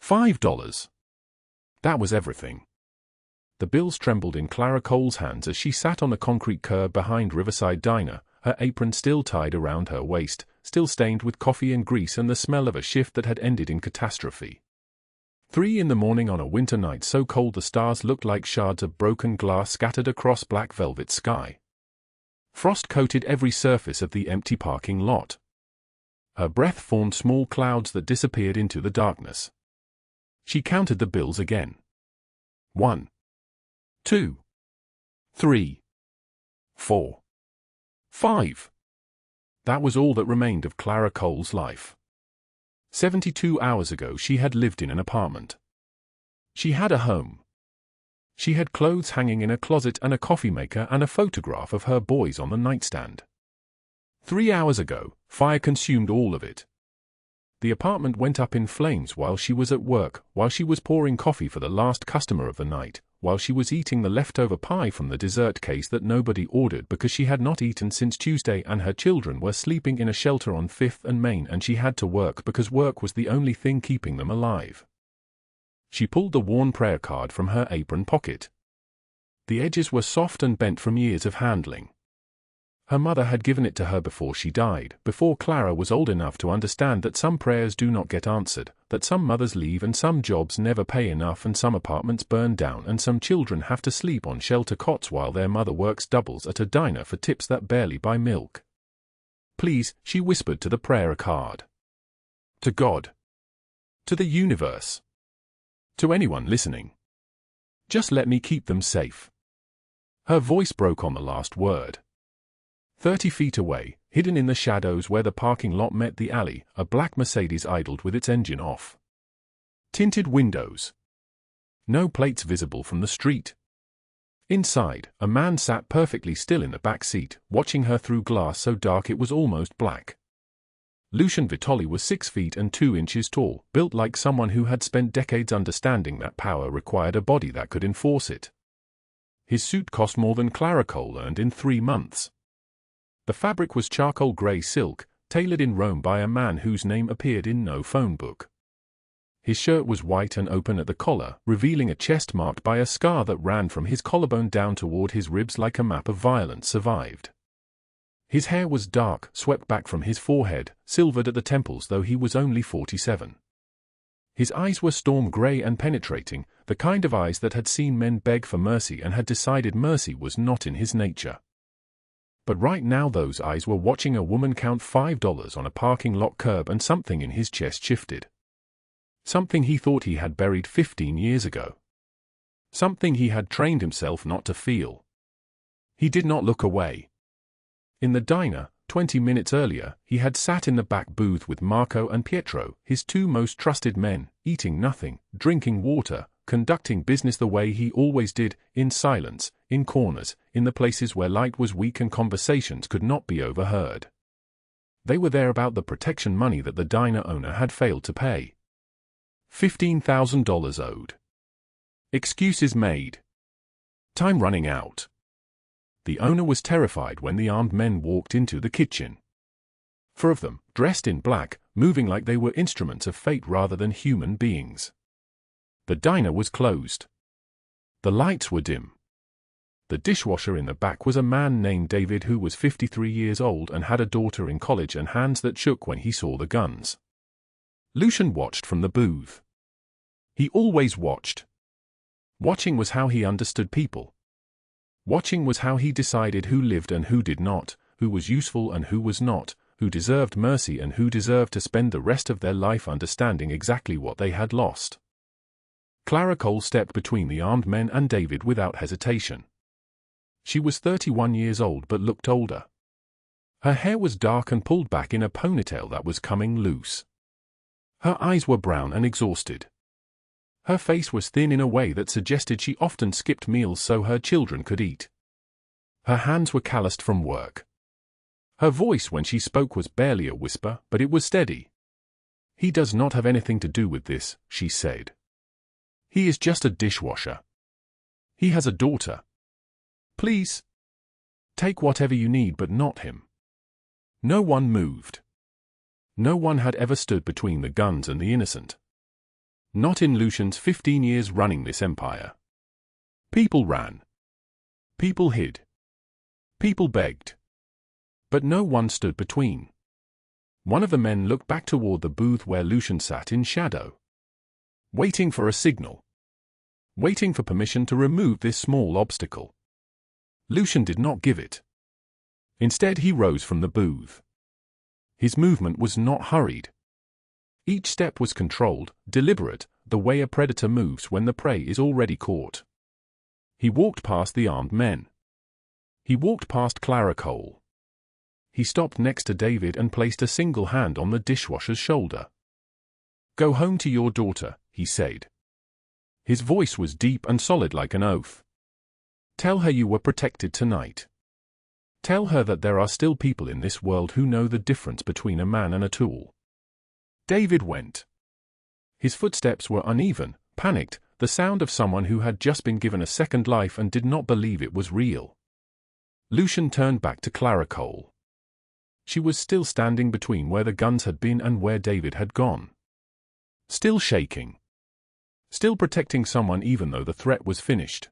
$5. That was everything. The bills trembled in Clara Cole's hands as she sat on the concrete curb behind Riverside Diner, her apron still tied around her waist, still stained with coffee and grease and the smell of a shift that had ended in catastrophe. 3 in the morning on a winter night so cold the stars looked like shards of broken glass scattered across black velvet sky. Frost coated every surface of the empty parking lot. Her breath formed small clouds that disappeared into the darkness. She counted the bills again. 1, 2, 3, 4, 5. That was all that remained of Clara Cole's life. 72 hours ago she had lived in an apartment. She had a home. She had clothes hanging in a closet and a coffee maker and a photograph of her boys on the nightstand. 3 hours ago, fire consumed all of it. The apartment went up in flames while she was at work, while she was pouring coffee for the last customer of the night, while she was eating the leftover pie from the dessert case that nobody ordered because she had not eaten since Tuesday and her children were sleeping in a shelter on 5th and Main and she had to work because work was the only thing keeping them alive. She pulled the worn prayer card from her apron pocket. The edges were soft and bent from years of handling. Her mother had given it to her before she died, before Clara was old enough to understand that some prayers do not get answered, that some mothers leave and some jobs never pay enough and some apartments burn down and some children have to sleep on shelter cots while their mother works doubles at a diner for tips that barely buy milk. Please, she whispered to the prayer card. To God. To the universe. To anyone listening. Just let me keep them safe. Her voice broke on the last word. 30 feet away, hidden in the shadows where the parking lot met the alley, a black Mercedes idled with its engine off. Tinted windows. No plates visible from the street. Inside, a man sat perfectly still in the back seat, watching her through glass so dark it was almost black. Lucian Vitoli was 6 feet and 2 inches tall, built like someone who had spent decades understanding that power required a body that could enforce it. His suit cost more than Clara Cole earned in 3 months. The fabric was charcoal grey silk, tailored in Rome by a man whose name appeared in no phone book. His shirt was white and open at the collar, revealing a chest marked by a scar that ran from his collarbone down toward his ribs like a map of violence survived. His hair was dark, swept back from his forehead, silvered at the temples though he was only 47. His eyes were storm grey and penetrating, the kind of eyes that had seen men beg for mercy and had decided mercy was not in his nature. But right now those eyes were watching a woman count $5 on a parking lot curb and something in his chest shifted. Something he thought he had buried 15 years ago. Something he had trained himself not to feel. He did not look away. In the diner, 20 minutes earlier, he had sat in the back booth with Marco and Pietro, his 2 most trusted men, eating nothing, drinking water, conducting business the way he always did, in silence, in corners, in the places where light was weak and conversations could not be overheard. They were there about the protection money that the diner owner had failed to pay. $15,000 owed. Excuses made. Time running out. The owner was terrified when the armed men walked into the kitchen. 4 of them, dressed in black, moving like they were instruments of fate rather than human beings. The diner was closed. The lights were dim. The dishwasher in the back was a man named David who was 53 years old and had a daughter in college and hands that shook when he saw the guns. Lucian watched from the booth. He always watched. Watching was how he understood people. Watching was how he decided who lived and who did not, who was useful and who was not, who deserved mercy and who deserved to spend the rest of their life understanding exactly what they had lost. Clara Cole stepped between the armed men and David without hesitation. She was 31 years old but looked older. Her hair was dark and pulled back in a ponytail that was coming loose. Her eyes were brown and exhausted. Her face was thin in a way that suggested she often skipped meals so her children could eat. Her hands were calloused from work. Her voice when she spoke was barely a whisper, but it was steady. "He does not have anything to do with this," she said. "He is just a dishwasher. He has a daughter. Please. Take whatever you need but not him." No one moved. No one had ever stood between the guns and the innocent. Not in Lucian's 15 years running this empire. People ran. People hid. People begged. But no one stood between. One of the men looked back toward the booth where Lucian sat in shadow. Waiting for a signal. Waiting for permission to remove this small obstacle. Lucian did not give it. Instead, he rose from the booth. His movement was not hurried. Each step was controlled, deliberate, the way a predator moves when the prey is already caught. He walked past the armed men. He walked past Clara Cole. He stopped next to David and placed a single hand on the dishwasher's shoulder. "Go home to your daughter," he said. His voice was deep and solid like an oath. "Tell her you were protected tonight. Tell her that there are still people in this world who know the difference between a man and a tool." David went. His footsteps were uneven, panicked, the sound of someone who had just been given a second life and did not believe it was real. Lucian turned back to Clara Cole. She was still standing between where the guns had been and where David had gone. Still shaking. Still protecting someone even though the threat was finished.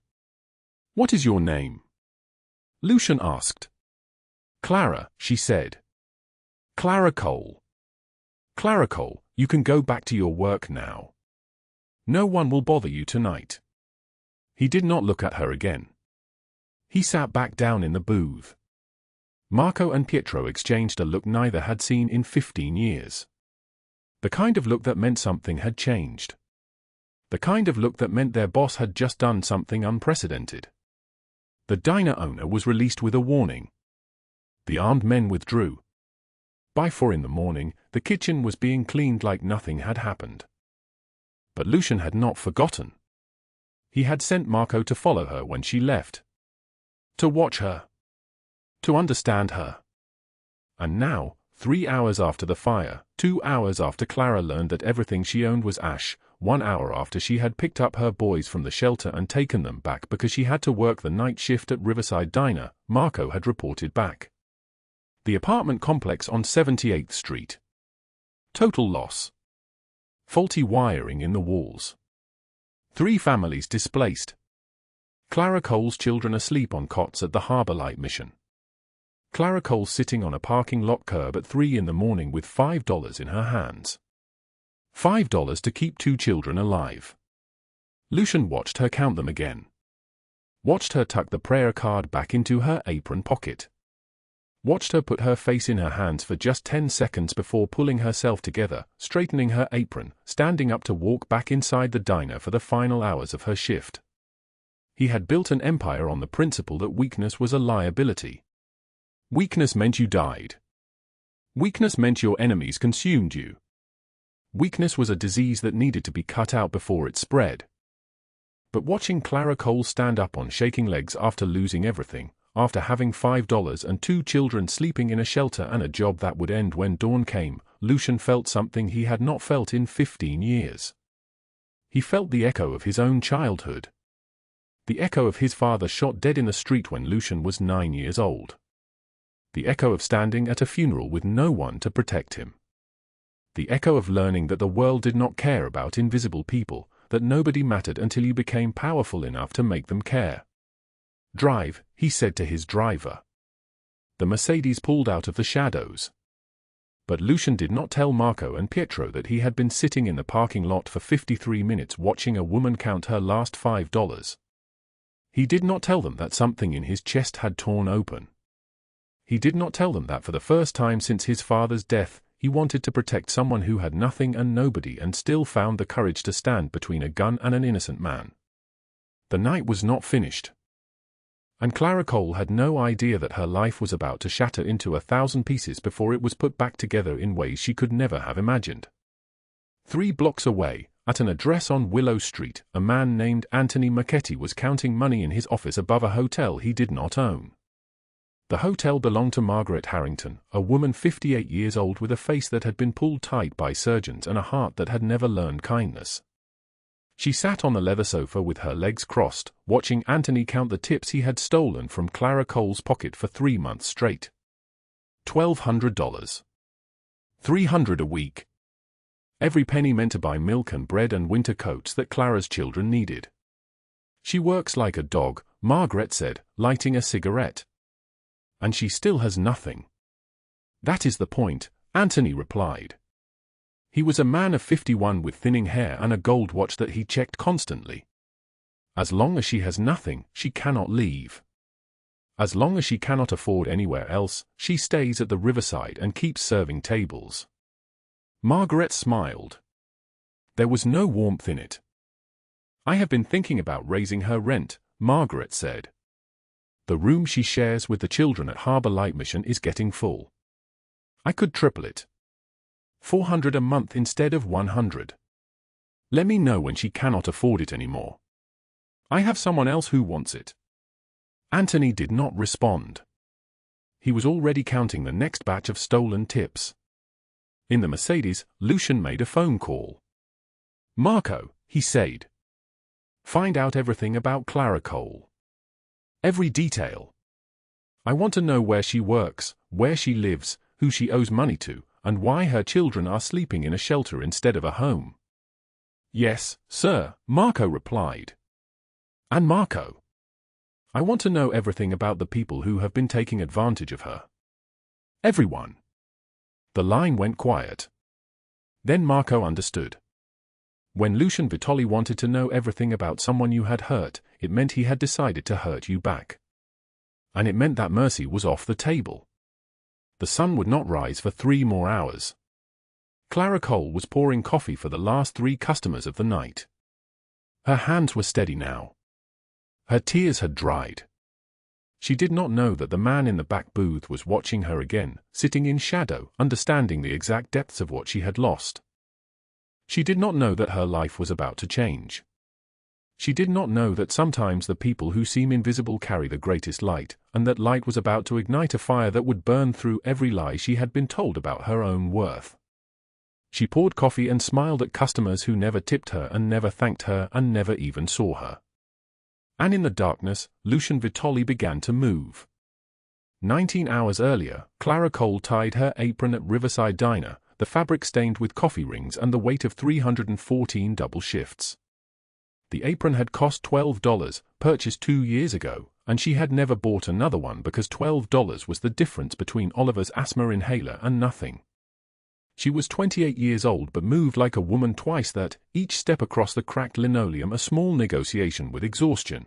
"What is your name?" Lucian asked. "Clara," she said. "Clara Cole. Clara Cole, you can go back to your work now. No one will bother you tonight." He did not look at her again. He sat back down in the booth. Marco and Pietro exchanged a look neither had seen in 15 years. The kind of look that meant something had changed. The kind of look that meant their boss had just done something unprecedented. The diner owner was released with a warning. The armed men withdrew. By 4 in the morning, the kitchen was being cleaned like nothing had happened. But Lucian had not forgotten. He had sent Marco to follow her when she left. To watch her. To understand her. And now, 3 hours after the fire, 2 hours after Clara learned that everything she owned was ash, 1 hour after she had picked up her boys from the shelter and taken them back because she had to work the night shift at Riverside Diner, Marco had reported back. The apartment complex on 78th Street. Total loss. Faulty wiring in the walls. 3 families displaced. Clara Cole's children asleep on cots at the Harbor Light Mission. Clara Cole sitting on a parking lot curb at 3 in the morning with $5 in her hands. $5 to keep 2 children alive. Lucian watched her count them again. Watched her tuck the prayer card back into her apron pocket. Watched her put her face in her hands for just 10 seconds before pulling herself together, straightening her apron, standing up to walk back inside the diner for the final hours of her shift. He had built an empire on the principle that weakness was a liability. Weakness meant you died. Weakness meant your enemies consumed you. Weakness was a disease that needed to be cut out before it spread. But watching Clara Cole stand up on shaking legs after losing everything, after having $5 and 2 children sleeping in a shelter and a job that would end when dawn came, Lucian felt something he had not felt in 15 years. He felt the echo of his own childhood. The echo of his father shot dead in the street when Lucian was 9 years old. The echo of standing at a funeral with no one to protect him. The echo of learning that the world did not care about invisible people, that nobody mattered until you became powerful enough to make them care. "Drive," he said to his driver. The Mercedes pulled out of the shadows. But Lucian did not tell Marco and Pietro that he had been sitting in the parking lot for 53 minutes watching a woman count her last $5. He did not tell them that something in his chest had torn open. He did not tell them that for the first time since his father's death, he wanted to protect someone who had nothing and nobody and still found the courage to stand between a gun and an innocent man. The night was not finished. And Clara Cole had no idea that her life was about to shatter into 1,000 pieces before it was put back together in ways she could never have imagined. 3 blocks away, at an address on Willow Street, a man named Anthony Marchetti was counting money in his office above a hotel he did not own. The hotel belonged to Margaret Harrington, a woman 58 years old with a face that had been pulled tight by surgeons and a heart that had never learned kindness. She sat on the leather sofa with her legs crossed, watching Anthony count the tips he had stolen from Clara Cole's pocket for 3 months straight. $1,200. $300 a week. Every penny meant to buy milk and bread and winter coats that Clara's children needed. She works like a dog, Margaret said, lighting a cigarette. And she still has nothing. That is the point, Anthony replied. He was a man of 51 with thinning hair and a gold watch that he checked constantly. As long as she has nothing, she cannot leave. As long as she cannot afford anywhere else, she stays at the Riverside and keeps serving tables. Margaret smiled. There was no warmth in it. I have been thinking about raising her rent, Margaret said. The room she shares with the children at Harbour Light Mission is getting full. I could triple it. $400 a month instead of $100. Let me know when she cannot afford it anymore. I have someone else who wants it. Anthony did not respond. He was already counting the next batch of stolen tips. In the Mercedes, Lucian made a phone call. Marco, he said. Find out everything about Clara Cole. Every detail. I want to know where she works, where she lives, who she owes money to, and why her children are sleeping in a shelter instead of a home. Yes, sir, Marco replied. And Marco. I want to know everything about the people who have been taking advantage of her. Everyone. The line went quiet. Then Marco understood. When Lucian Vitoli wanted to know everything about someone you had hurt, it meant he had decided to hurt you back. And it meant that mercy was off the table. The sun would not rise for 3 more hours. Clara Cole was pouring coffee for the last 3 customers of the night. Her hands were steady now. Her tears had dried. She did not know that the man in the back booth was watching her again, sitting in shadow, understanding the exact depths of what she had lost. She did not know that her life was about to change. She did not know that sometimes the people who seem invisible carry the greatest light, and that light was about to ignite a fire that would burn through every lie she had been told about her own worth. She poured coffee and smiled at customers who never tipped her and never thanked her and never even saw her. And in the darkness, Lucian Vitoli began to move. 19 hours earlier, Clara Cole tied her apron at Riverside Diner, the fabric stained with coffee rings and the weight of 314 double shifts. The apron had cost $12, purchased 2 years ago, and she had never bought another one because $12 was the difference between Oliver's asthma inhaler and nothing. She was 28 years old but moved like a woman twice that, each step across the cracked linoleum a small negotiation with exhaustion.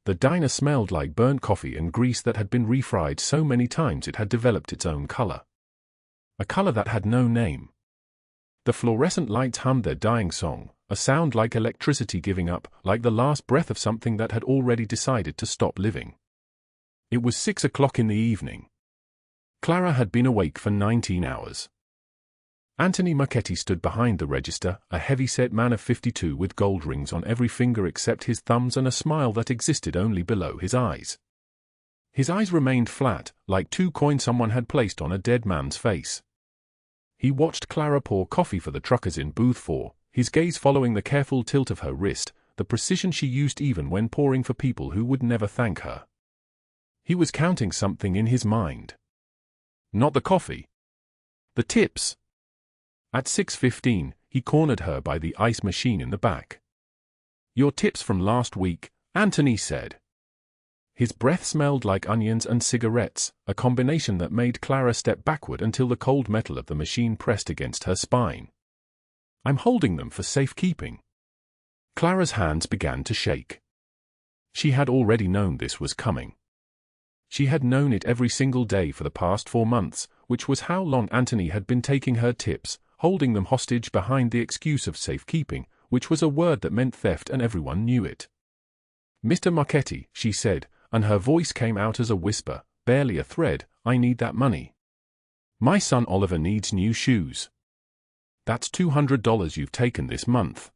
The diner smelled like burnt coffee and grease that had been refried so many times it had developed its own color. A color that had no name. The fluorescent lights hummed their dying song, a sound like electricity giving up, like the last breath of something that had already decided to stop living. It was 6 o'clock in the evening. Clara had been awake for 19 hours. Anthony Marchetti stood behind the register, a heavy-set man of 52 with gold rings on every finger except his thumbs and a smile that existed only below his eyes. His eyes remained flat, like 2 coins someone had placed on a dead man's face. He watched Clara pour coffee for the truckers in booth 4, his gaze following the careful tilt of her wrist, the precision she used even when pouring for people who would never thank her. He was counting something in his mind. Not the coffee. The tips. At 6:15, he cornered her by the ice machine in the back. Your tips from last week, Anthony said. His breath smelled like onions and cigarettes, a combination that made Clara step backward until the cold metal of the machine pressed against her spine. I'm holding them for safekeeping. Clara's hands began to shake. She had already known this was coming. She had known it every single day for the past 4 months, which was how long Anthony had been taking her tips, holding them hostage behind the excuse of safekeeping, which was a word that meant theft and everyone knew it. Mr. Marchetti, she said, and her voice came out as a whisper, barely a thread, I need that money. My son Oliver needs new shoes. That's $200 you've taken this month.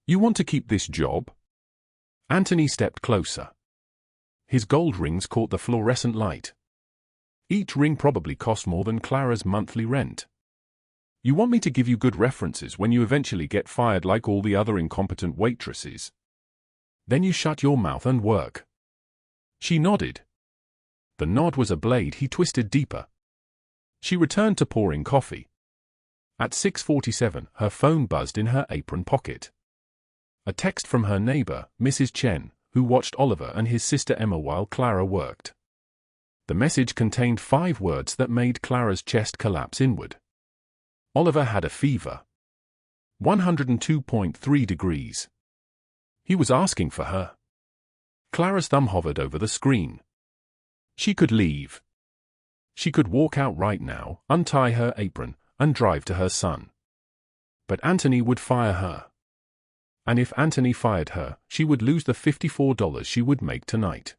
You want to keep this job? Anthony stepped closer. His gold rings caught the fluorescent light. Each ring probably cost more than Clara's monthly rent. You want me to give you good references when you eventually get fired like all the other incompetent waitresses? Then you shut your mouth and work. She nodded. The nod was a blade he twisted deeper. She returned to pouring coffee. At 6:47, her phone buzzed in her apron pocket. A text from her neighbor, Mrs. Chen, who watched Oliver and his sister Emma while Clara worked. The message contained 5 words that made Clara's chest collapse inward. Oliver had a fever. 102.3 degrees. He was asking for her. Clara's thumb hovered over the screen. She could leave. She could walk out right now, untie her apron, and drive to her son. But Anthony would fire her. And if Anthony fired her, she would lose the $54 she would make tonight.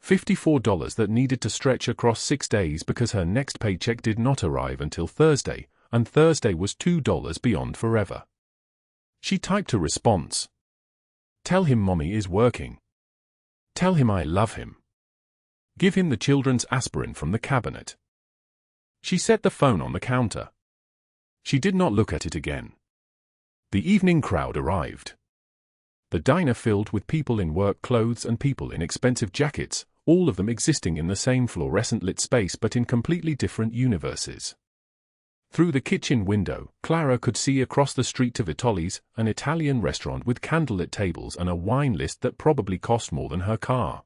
$54 that needed to stretch across 6 days because her next paycheck did not arrive until Thursday, and Thursday was $2 beyond forever. She typed a response. Tell him Mommy is working. Tell him I love him. Give him the children's aspirin from the cabinet. She set the phone on the counter. She did not look at it again. The evening crowd arrived. The diner filled with people in work clothes and people in expensive jackets, all of them existing in the same fluorescent-lit space but in completely different universes. Through the kitchen window, Clara could see across the street to Vitoli's, an Italian restaurant with candlelit tables and a wine list that probably cost more than her car.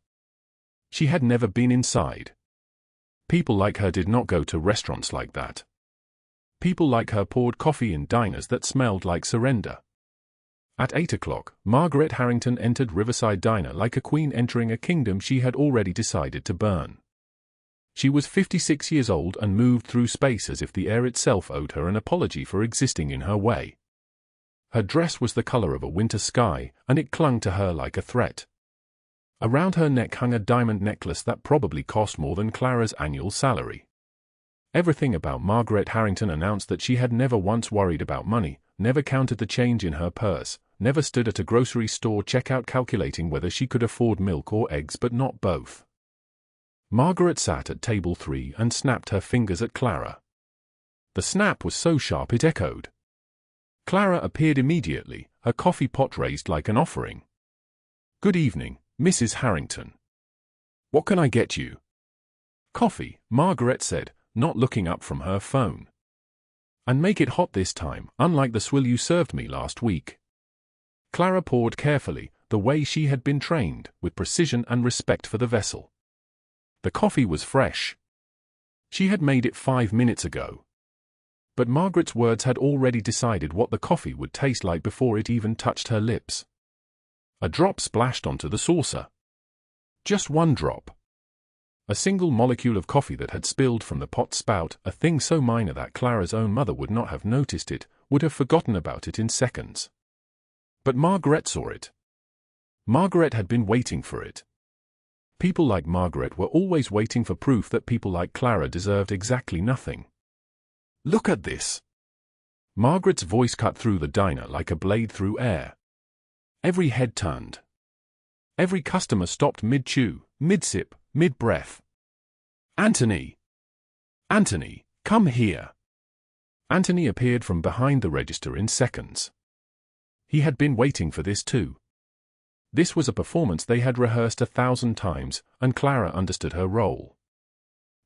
She had never been inside. People like her did not go to restaurants like that. People like her poured coffee in diners that smelled like surrender. At 8 o'clock, Margaret Harrington entered Riverside Diner like a queen entering a kingdom she had already decided to burn. She was 56 years old and moved through space as if the air itself owed her an apology for existing in her way. Her dress was the color of a winter sky, and it clung to her like a threat. Around her neck hung a diamond necklace that probably cost more than Clara's annual salary. Everything about Margaret Harrington announced that she had never once worried about money, never counted the change in her purse, never stood at a grocery store checkout calculating whether she could afford milk or eggs but not both. Margaret sat at table 3 and snapped her fingers at Clara. The snap was so sharp it echoed. Clara appeared immediately, her coffee pot raised like an offering. Good evening, Mrs. Harrington. What can I get you? Coffee, Margaret said, not looking up from her phone. And make it hot this time, unlike the swill you served me last week. Clara poured carefully, the way she had been trained, with precision and respect for the vessel. The coffee was fresh. She had made it 5 minutes ago. But Margaret's words had already decided what the coffee would taste like before it even touched her lips. A drop splashed onto the saucer. Just one drop. A single molecule of coffee that had spilled from the pot spout, a thing so minor that Clara's own mother would not have noticed it, would have forgotten about it in seconds. But Margaret saw it. Margaret had been waiting for it. People like Margaret were always waiting for proof that people like Clara deserved exactly nothing. Look at this. Margaret's voice cut through the diner like a blade through air. Every head turned. Every customer stopped mid-chew, mid-sip, mid-breath. Anthony! Anthony, come here! Anthony appeared from behind the register in seconds. He had been waiting for this too. This was a performance they had rehearsed 1,000 times, and Clara understood her role.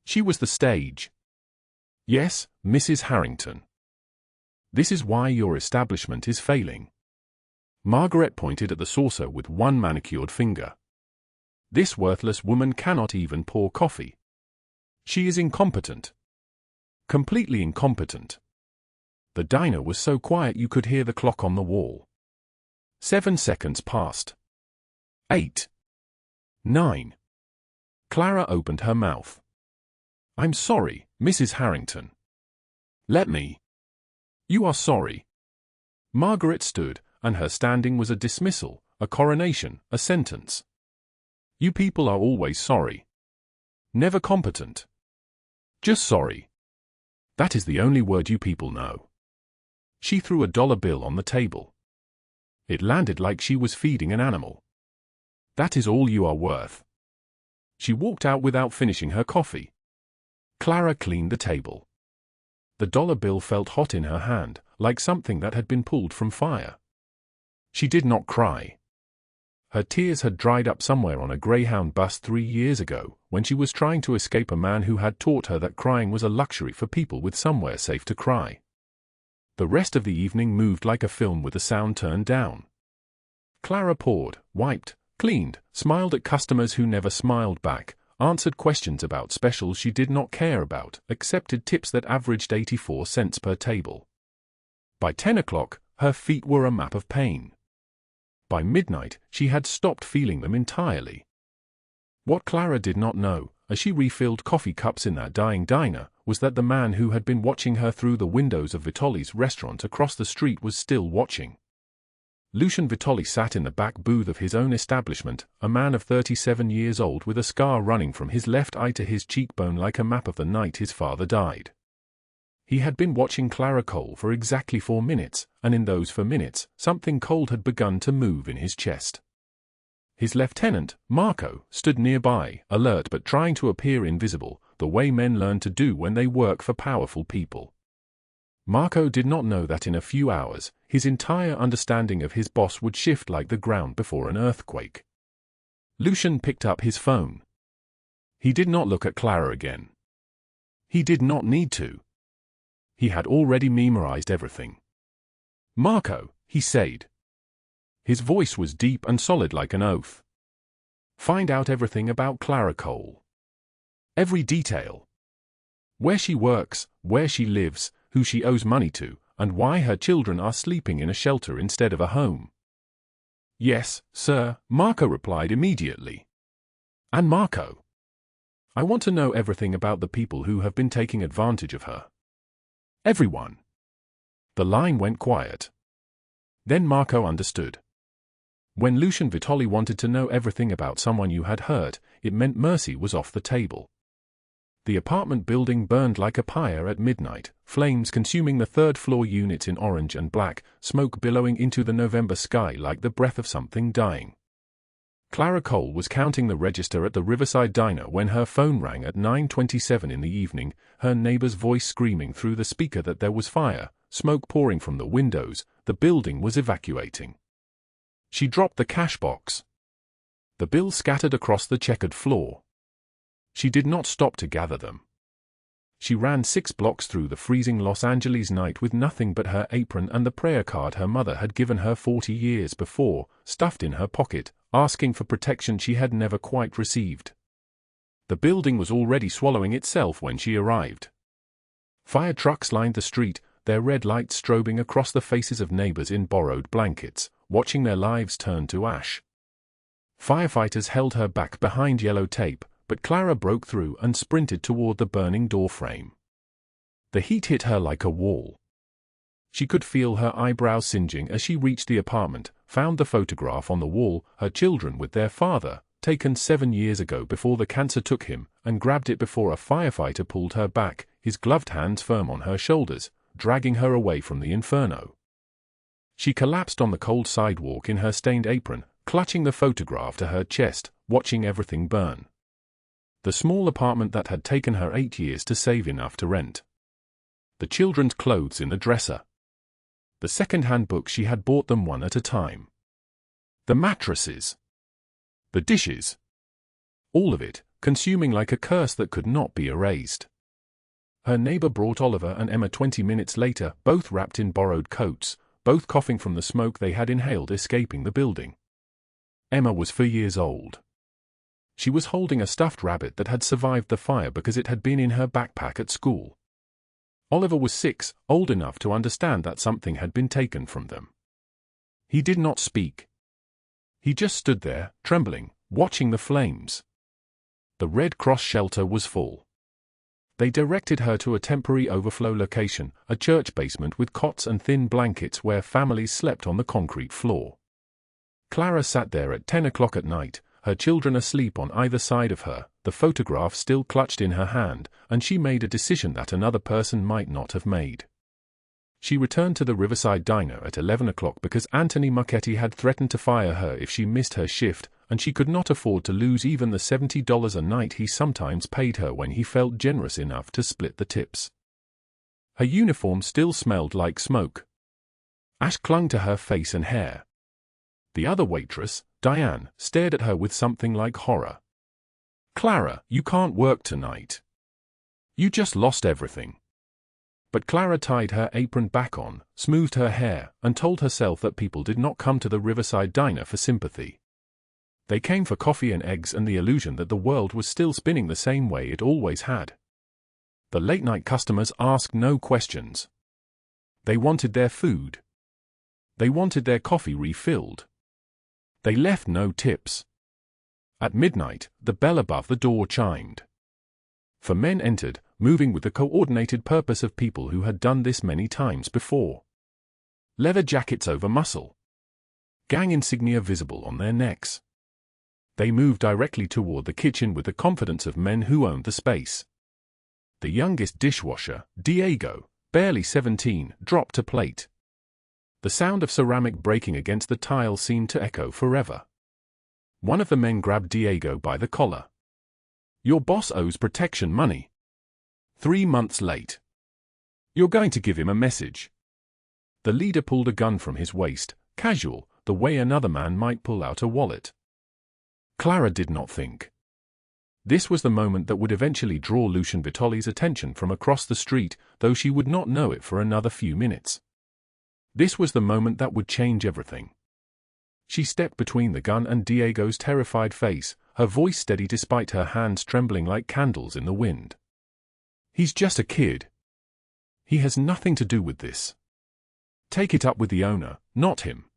She was the stage. Yes, Mrs. Harrington. This is why your establishment is failing. Margaret pointed at the saucer with one manicured finger. This worthless woman cannot even pour coffee. She is incompetent. Completely incompetent. The diner was so quiet you could hear the clock on the wall. 7 seconds passed. 8. 9. Clara opened her mouth. I'm sorry, Mrs. Harrington. Let me. You are sorry. Margaret stood, and her standing was a dismissal, a coronation, a sentence. You people are always sorry. Never competent. Just sorry. That is the only word you people know. She threw a dollar bill on the table. It landed like she was feeding an animal. That is all you are worth. She walked out without finishing her coffee. Clara cleaned the table. The dollar bill felt hot in her hand, like something that had been pulled from fire. She did not cry. Her tears had dried up somewhere on a Greyhound bus 3 years ago, when she was trying to escape a man who had taught her that crying was a luxury for people with somewhere safe to cry. The rest of the evening moved like a film with the sound turned down. Clara poured, wiped, cleaned, smiled at customers who never smiled back, answered questions about specials she did not care about, accepted tips that averaged 84 cents per table. By 10 o'clock, her feet were a map of pain. By midnight, she had stopped feeling them entirely. What Clara did not know, as she refilled coffee cups in that dying diner, was that the man who had been watching her through the windows of Vitoli's restaurant across the street was still watching. Lucian Vitoli sat in the back booth of his own establishment, a man of 37 years old with a scar running from his left eye to his cheekbone like a map of the night his father died. He had been watching Clara Cole for exactly 4 minutes, and in those 4 minutes, something cold had begun to move in his chest. His lieutenant, Marco, stood nearby, alert but trying to appear invisible, the way men learn to do when they work for powerful people. Marco did not know that in a few hours, his entire understanding of his boss would shift like the ground before an earthquake. Lucian picked up his phone. He did not look at Clara again. He did not need to. He had already memorized everything. "Marco," he said. His voice was deep and solid like an oath. "Find out everything about Clara Cole. Every detail. Where she works, where she lives, who she owes money to, and why her children are sleeping in a shelter instead of a home." "Yes, sir," Marco replied immediately. "And Marco, I want to know everything about the people who have been taking advantage of her. Everyone." The line went quiet. Then Marco understood. When Lucian Vitoli wanted to know everything about someone you had hurt, it meant mercy was off the table. The apartment building burned like a pyre at midnight, flames consuming the third-floor units in orange and black, smoke billowing into the November sky like the breath of something dying. Clara Cole was counting the register at the Riverside Diner when her phone rang at 9:27 in the evening, her neighbor's voice screaming through the speaker that there was fire, smoke pouring from the windows, the building was evacuating. She dropped the cash box. The bills scattered across the checkered floor. She did not stop to gather them. She ran 6 blocks through the freezing Los Angeles night with nothing but her apron and the prayer card her mother had given her 40 years before, stuffed in her pocket, asking for protection she had never quite received. The building was already swallowing itself when she arrived. Fire trucks lined the street, their red lights strobing across the faces of neighbors in borrowed blankets, watching their lives turn to ash. Firefighters held her back behind yellow tape, but Clara broke through and sprinted toward the burning doorframe. The heat hit her like a wall. She could feel her eyebrows singeing as she reached the apartment, found the photograph on the wall, her children with their father, taken 7 years ago before the cancer took him, and grabbed it before a firefighter pulled her back, his gloved hands firm on her shoulders, dragging her away from the inferno. She collapsed on the cold sidewalk in her stained apron, clutching the photograph to her chest, watching everything burn. The small apartment that had taken her 8 years to save enough to rent. The children's clothes in the dresser. The second-hand books she had bought them one at a time. The mattresses. The dishes. All of it, consuming like a curse that could not be erased. Her neighbor brought Oliver and Emma 20 minutes later, both wrapped in borrowed coats, both coughing from the smoke they had inhaled escaping the building. Emma was 4 years old. She was holding a stuffed rabbit that had survived the fire because it had been in her backpack at school. Oliver was 6, old enough to understand that something had been taken from them. He did not speak. He just stood there, trembling, watching the flames. The Red Cross shelter was full. They directed her to a temporary overflow location, a church basement with cots and thin blankets where families slept on the concrete floor. Clara sat there at 10 o'clock at night, her children asleep on either side of her, the photograph still clutched in her hand, and she made a decision that another person might not have made. She returned to the Riverside Diner at 11 o'clock because Anthony Marchetti had threatened to fire her if she missed her shift, and she could not afford to lose even the $70 a night he sometimes paid her when he felt generous enough to split the tips. Her uniform still smelled like smoke. Ash clung to her face and hair. The other waitress, Diane, stared at her with something like horror. "Clara, you can't work tonight. You just lost everything." But Clara tied her apron back on, smoothed her hair, and told herself that people did not come to the Riverside Diner for sympathy. They came for coffee and eggs and the illusion that the world was still spinning the same way it always had. The late-night customers asked no questions. They wanted their food. They wanted their coffee refilled. They left no tips. At midnight, the bell above the door chimed. 4 men entered, moving with the coordinated purpose of people who had done this many times before. Leather jackets over muscle. Gang insignia visible on their necks. They moved directly toward the kitchen with the confidence of men who owned the space. The youngest dishwasher, Diego, barely 17, dropped a plate. The sound of ceramic breaking against the tile seemed to echo forever. One of the men grabbed Diego by the collar. "Your boss owes protection money. 3 months late. You're going to give him a message." The leader pulled a gun from his waist, casual, the way another man might pull out a wallet. Clara did not think. This was the moment that would eventually draw Lucian Vitoli's attention from across the street, though she would not know it for another few minutes. This was the moment that would change everything. She stepped between the gun and Diego's terrified face, her voice steady despite her hands trembling like candles in the wind. "He's just a kid. He has nothing to do with this. Take it up with the owner, not him."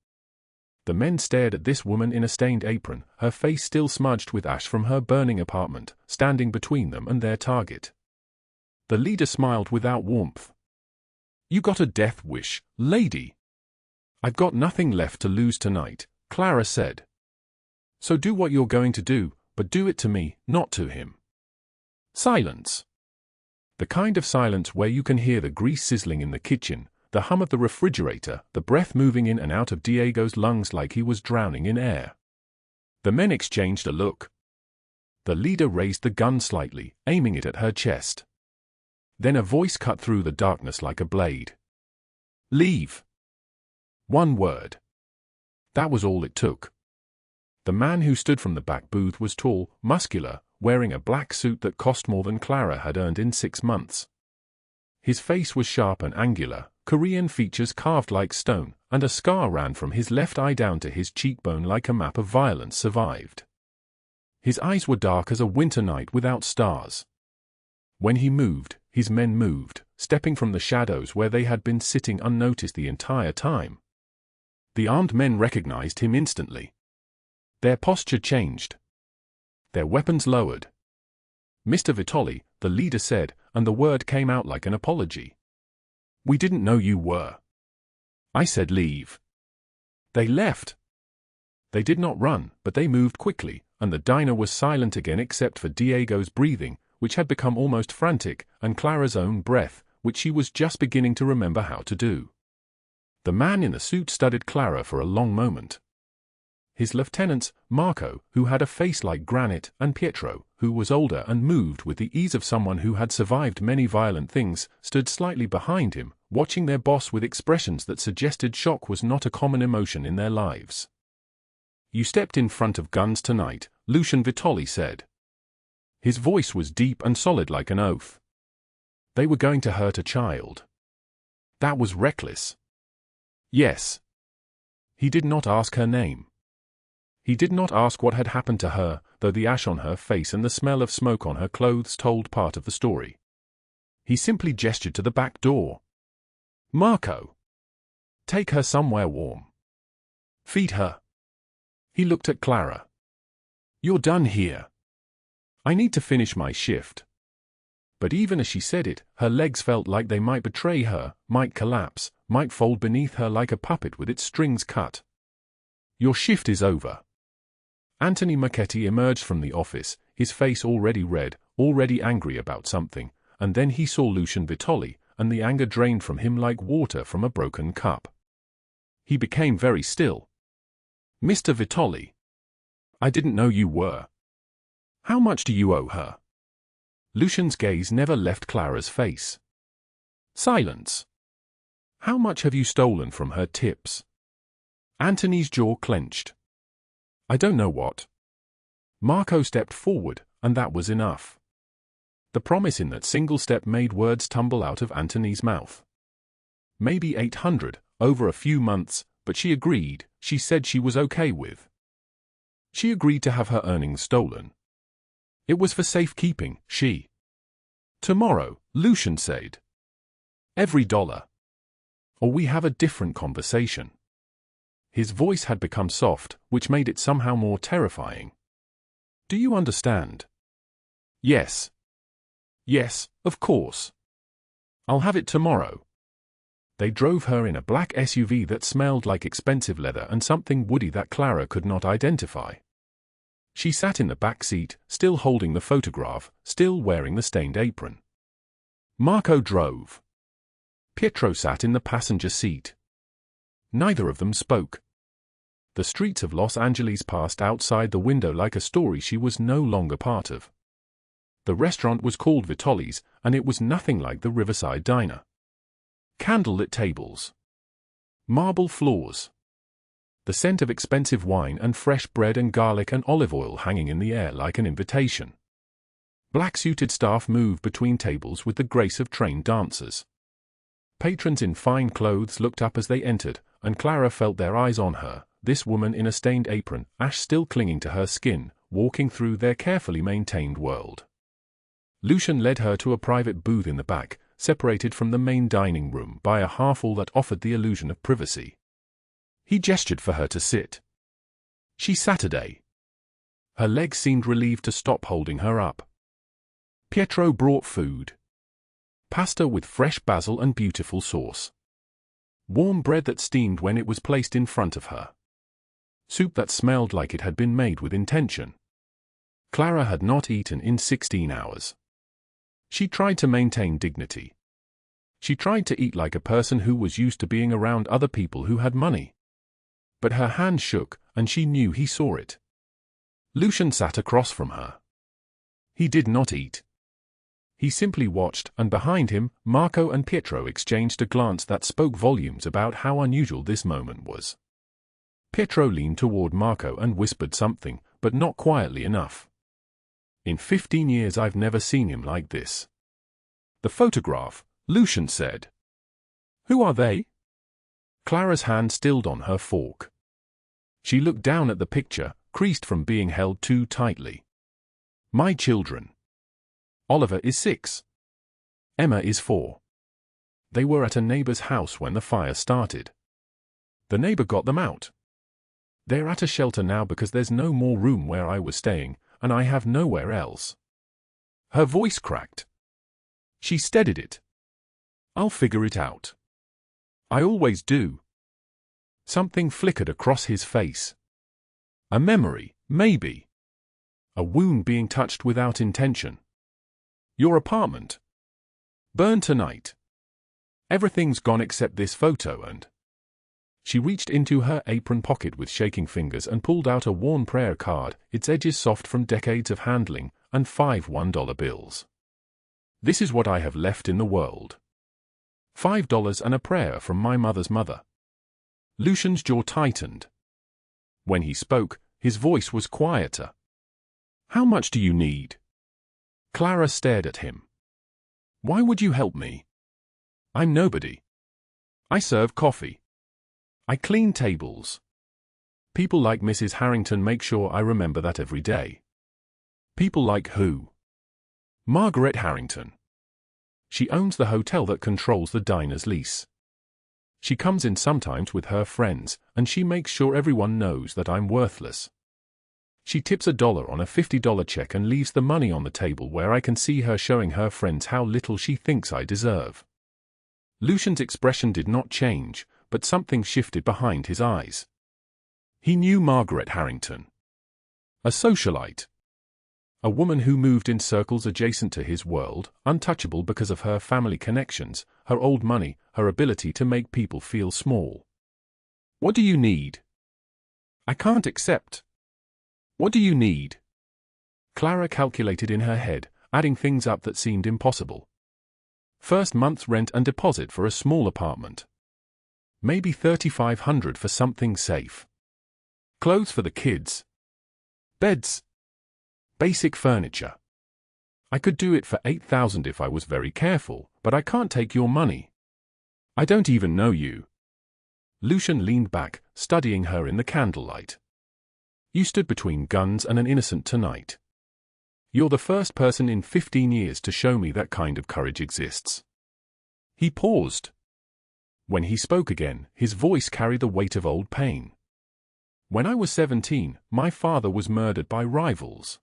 The men stared at this woman in a stained apron, her face still smudged with ash from her burning apartment, standing between them and their target. The leader smiled without warmth. "You got a death wish, lady." "I've got nothing left to lose tonight," Clara said. "So do what you're going to do, but do it to me, not to him." Silence. The kind of silence where you can hear the grease sizzling in the kitchen, the hum of the refrigerator, the breath moving in and out of Diego's lungs like he was drowning in air. The men exchanged a look. The leader raised the gun slightly, aiming it at her chest. Then a voice cut through the darkness like a blade. "Leave." One word. That was all it took. The man who stood from the back booth was tall, muscular, wearing a black suit that cost more than Clara had earned in 6 months. His face was sharp and angular, Korean features carved like stone, and a scar ran from his left eye down to his cheekbone like a map of violence survived. His eyes were dark as a winter night without stars. When he moved, his men moved, stepping from the shadows where they had been sitting unnoticed the entire time. The armed men recognized him instantly. Their posture changed. Their weapons lowered. "Mr. Vitoli," the leader said, and the word came out like an apology. "We didn't know you were." "I said leave." They left. They did not run, but they moved quickly, and the diner was silent again except for Diego's breathing, which had become almost frantic, and Clara's own breath, which she was just beginning to remember how to do. The man in the suit studied Clara for a long moment. His lieutenants, Marco, who had a face like granite, and Pietro, who was older and moved with the ease of someone who had survived many violent things, stood slightly behind him, watching their boss with expressions that suggested shock was not a common emotion in their lives. "You stepped in front of guns tonight," Lucian Vitoli said. His voice was deep and solid like an oath. "They were going to hurt a child. That was reckless." "Yes." He did not ask her name. He did not ask what had happened to her, though the ash on her face and the smell of smoke on her clothes told part of the story. He simply gestured to the back door. "Marco. Take her somewhere warm. Feed her." He looked at Clara. "You're done here. I need to finish my shift." But even as she said it, her legs felt like they might betray her, might collapse, might fold beneath her like a puppet with its strings cut. "Your shift is over." Anthony Marchetti emerged from the office, his face already red, already angry about something, and then he saw Lucian Vitoli, and the anger drained from him like water from a broken cup. He became very still. "Mr. Vitoli. I didn't know you were. How much do you owe her?" Lucian's gaze never left Clara's face. Silence. "How much have you stolen from her tips?" Anthony's jaw clenched. "I don't know what." Marco stepped forward, and that was enough. The promise in that single step made words tumble out of Antony's mouth. Maybe 800, over a few months, but she agreed. She said she was okay with. She agreed to have her earnings stolen. It was for safekeeping, she. Tomorrow, Lucian said. Every dollar. Or we have a different conversation. His voice had become soft, which made it somehow more terrifying. Do you understand? Yes. Yes, of course. I'll have it tomorrow. They drove her in a black SUV that smelled like expensive leather and something woody that Clara could not identify. She sat in the back seat, still holding the photograph, still wearing the stained apron. Marco drove. Pietro sat in the passenger seat. Neither of them spoke. The streets of Los Angeles passed outside the window like a story she was no longer part of. The restaurant was called Vitoli's, and it was nothing like the Riverside Diner. Candlelit tables. Marble floors. The scent of expensive wine and fresh bread and garlic and olive oil hanging in the air like an invitation. Black-suited staff moved between tables with the grace of trained dancers. Patrons in fine clothes looked up as they entered, and Clara felt their eyes on her, this woman in a stained apron, ash still clinging to her skin, walking through their carefully maintained world. Lucian led her to a private booth in the back, separated from the main dining room by a half-wall that offered the illusion of privacy. He gestured for her to sit. She sat a day. Her legs seemed relieved to stop holding her up. Pietro brought food. Pasta with fresh basil and beautiful sauce. Warm bread that steamed when it was placed in front of her. Soup that smelled like it had been made with intention. Clara had not eaten in 16 hours. She tried to maintain dignity. She tried to eat like a person who was used to being around other people who had money. But her hand shook, and she knew he saw it. Lucian sat across from her. He did not eat. He simply watched, and behind him, Marco and Pietro exchanged a glance that spoke volumes about how unusual this moment was. Pietro leaned toward Marco and whispered something, but not quietly enough. In 15 years I've never seen him like this. The photograph, Lucian said. Who are they? Clara's hand stilled on her fork. She looked down at the picture, creased from being held too tightly. My children. Oliver is 6. Emma is 4. They were at a neighbor's house when the fire started. The neighbor got them out. They're at a shelter now because there's no more room where I was staying, and I have nowhere else. Her voice cracked. She steadied it. I'll figure it out. I always do. Something flickered across his face. A memory, maybe. A wound being touched without intention. Your apartment. Burned tonight. Everything's gone except this photo and... She reached into her apron pocket with shaking fingers and pulled out a worn prayer card, its edges soft from decades of handling, and 5 $1 bills. This is what I have left in the world. $5 and a prayer from my mother's mother. Lucian's jaw tightened. When he spoke, his voice was quieter. How much do you need? Clara stared at him. Why would you help me? I'm nobody. I serve coffee. I clean tables. People like Mrs. Harrington make sure I remember that every day. People like who? Margaret Harrington. She owns the hotel that controls the diner's lease. She comes in sometimes with her friends, and she makes sure everyone knows that I'm worthless. She tips $1 on a $50 check and leaves the money on the table where I can see her showing her friends how little she thinks I deserve. Lucian's expression did not change, but something shifted behind his eyes. He knew Margaret Harrington. A socialite. A woman who moved in circles adjacent to his world, untouchable because of her family connections, her old money, her ability to make people feel small. What do you need? I can't accept. What do you need? Clara calculated in her head, adding things up that seemed impossible. First month's rent and deposit for a small apartment. Maybe $3,500 for something safe. Clothes for the kids. Beds. Basic furniture. I could do it for 8,000 if I was very careful, but I can't take your money. I don't even know you. Lucian leaned back, studying her in the candlelight. You stood between guns and an innocent tonight. You're the first person in 15 years to show me that kind of courage exists. He paused. When he spoke again, his voice carried the weight of old pain. When I was 17, my father was murdered by rivals.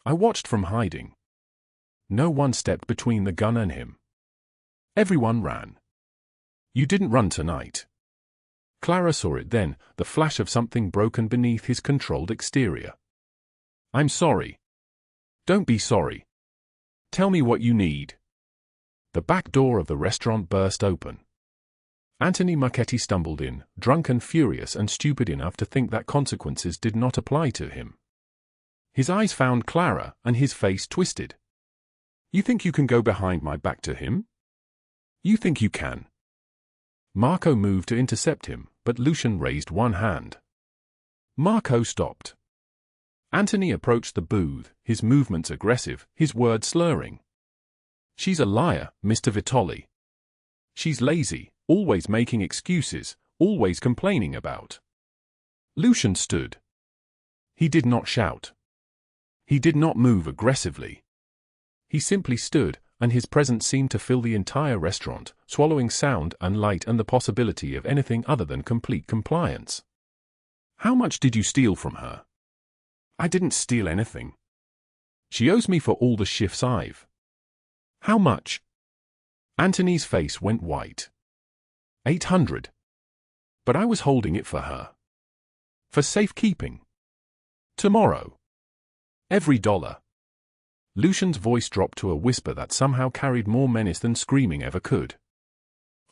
I watched from hiding. No one stepped between the gun and him. Everyone ran. You didn't run tonight. Clara saw it then, the flash of something broken beneath his controlled exterior. I'm sorry. Don't be sorry. Tell me what you need. The back door of the restaurant burst open. Anthony Marchetti stumbled in, drunk and furious and stupid enough to think that consequences did not apply to him. His eyes found Clara, and his face twisted. You think you can go behind my back to him? You think you can? Marco moved to intercept him, but Lucian raised one hand. Marco stopped. Anthony approached the booth, his movements aggressive, his words slurring. She's a liar, Mr. Vitoli. She's lazy, always making excuses, always complaining about. Lucian stood. He did not shout. He did not move aggressively. He simply stood, and his presence seemed to fill the entire restaurant, swallowing sound and light and the possibility of anything other than complete compliance. How much did you steal from her? I didn't steal anything. She owes me for all the shifts I've. How much? Anthony's face went white. 800. But I was holding it for her. For safekeeping. Tomorrow. Every dollar. Lucian's voice dropped to a whisper that somehow carried more menace than screaming ever could.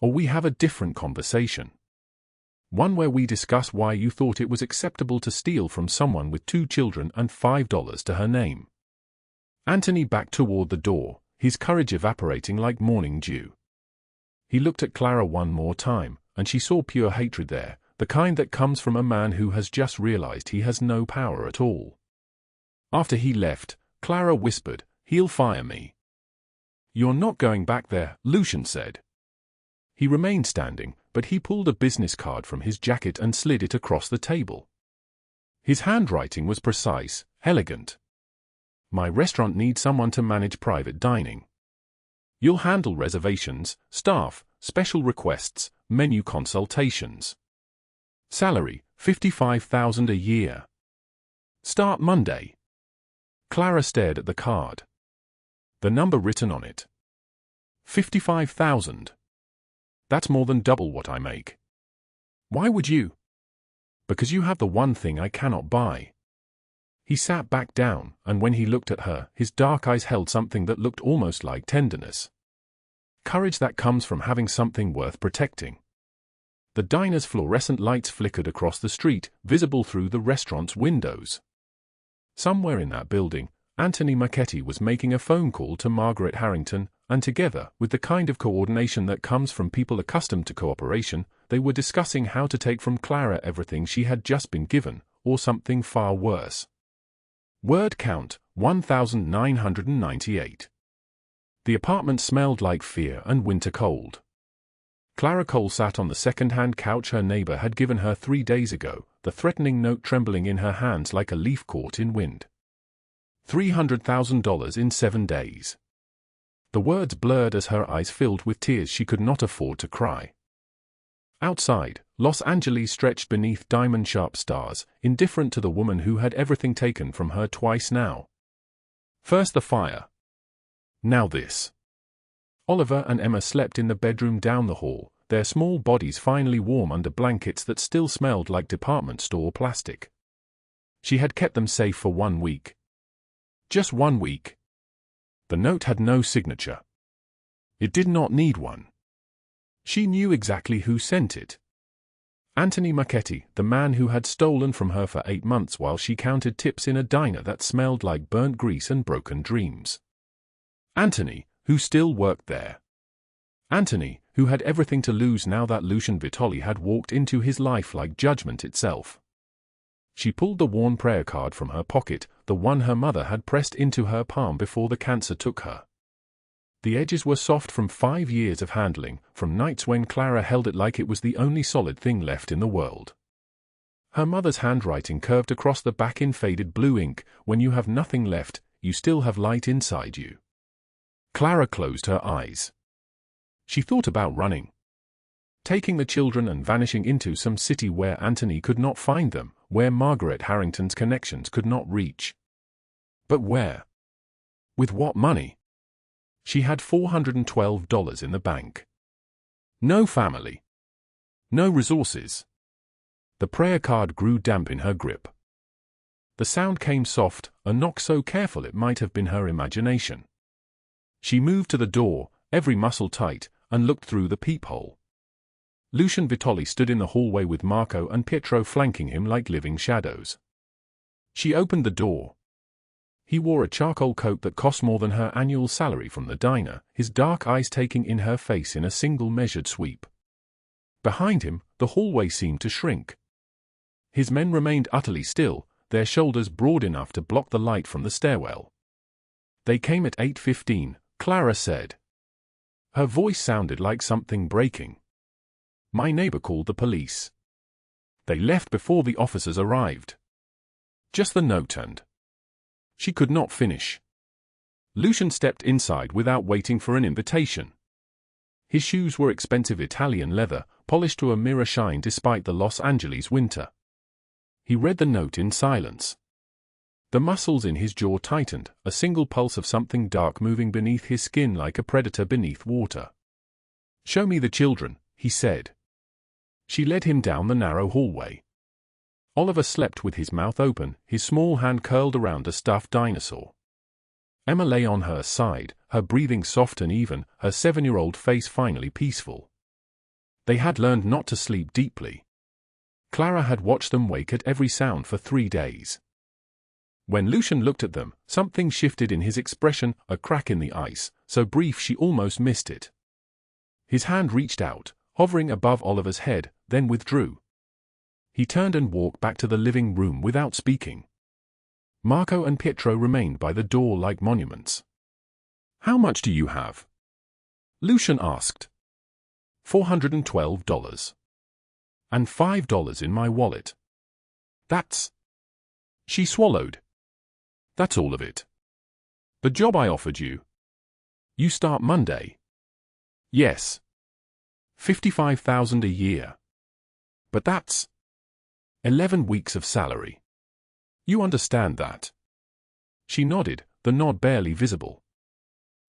Or we have a different conversation. One where we discuss why you thought it was acceptable to steal from someone with 2 children and $5 to her name. Anthony backed toward the door, his courage evaporating like morning dew. He looked at Clara one more time, and she saw pure hatred there, the kind that comes from a man who has just realized he has no power at all. After he left, Clara whispered, "He'll fire me." "You're not going back there," Lucian said. He remained standing, but he pulled a business card from his jacket and slid it across the table. His handwriting was precise, elegant. My restaurant needs someone to manage private dining. You'll handle reservations, staff, special requests, menu consultations. Salary, $55,000 a year. Start Monday. Clara stared at the card. The number written on it. 55,000. That's more than double what I make. Why would you? Because you have the one thing I cannot buy. He sat back down, and when he looked at her, his dark eyes held something that looked almost like tenderness. Courage that comes from having something worth protecting. The diner's fluorescent lights flickered across the street, visible through the restaurant's windows. Somewhere in that building, Anthony Marchetti was making a phone call to Margaret Harrington, and together, with the kind of coordination that comes from people accustomed to cooperation, they were discussing how to take from Clara everything she had just been given, or something far worse. Word count, 1,998. The apartment smelled like fear and winter cold. Clara Cole sat on the second-hand couch her neighbor had given her 3 days ago, the threatening note trembling in her hands like a leaf caught in wind. $300,000 in 7 days. The words blurred as her eyes filled with tears she could not afford to cry. Outside, Los Angeles stretched beneath diamond-sharp stars, indifferent to the woman who had everything taken from her twice now. First the fire. Now this. Oliver and Emma slept in the bedroom down the hall, their small bodies finally warm under blankets that still smelled like department store plastic. She had kept them safe for 1 week. Just 1 week. The note had no signature. It did not need one. She knew exactly who sent it. Anthony Marchetti, the man who had stolen from her for 8 months while she counted tips in a diner that smelled like burnt grease and broken dreams. Anthony, who still worked there. Anthony, who had everything to lose now that Lucian Vitoli had walked into his life like judgment itself. She pulled the worn prayer card from her pocket, the one her mother had pressed into her palm before the cancer took her. The edges were soft from 5 years of handling, from nights when Clara held it like it was the only solid thing left in the world. Her mother's handwriting curved across the back in faded blue ink. When you have nothing left, you still have light inside you. Clara closed her eyes. She thought about running, taking the children and vanishing into some city where Anthony could not find them, where Margaret Harrington's connections could not reach. But where? With what money? She had $412 in the bank. No family. No resources. The prayer card grew damp in her grip. The sound came soft, a knock so careful it might have been her imagination. She moved to the door, every muscle tight, and looked through the peephole. Lucian Vitoli stood in the hallway with Marco and Pietro flanking him like living shadows. She opened the door. He wore a charcoal coat that cost more than her annual salary from the diner, his dark eyes taking in her face in a single measured sweep. Behind him, the hallway seemed to shrink. His men remained utterly still, their shoulders broad enough to block the light from the stairwell. They came at 8:15, Clara said. Her voice sounded like something breaking. My neighbor called the police. They left before the officers arrived. Just the note and... She could not finish. Lucian stepped inside without waiting for an invitation. His shoes were expensive Italian leather, polished to a mirror shine despite the Los Angeles winter. He read the note in silence. The muscles in his jaw tightened, a single pulse of something dark moving beneath his skin like a predator beneath water. Show me the children, he said. She led him down the narrow hallway. Oliver slept with his mouth open, his small hand curled around a stuffed dinosaur. Emma lay on her side, her breathing soft and even, her 7-year-old face finally peaceful. They had learned not to sleep deeply. Clara had watched them wake at every sound for 3 days. When Lucian looked at them, something shifted in his expression, a crack in the ice, so brief she almost missed it. His hand reached out, hovering above Oliver's head, then withdrew. He turned and walked back to the living room without speaking. Marco and Pietro remained by the door like monuments. How much do you have? Lucian asked. $412. And $5 in my wallet. That's... She swallowed. That's all of it. The job I offered you. You start Monday. Yes. $55,000 a year. But that's 11 weeks of salary. You understand that? She nodded, the nod barely visible.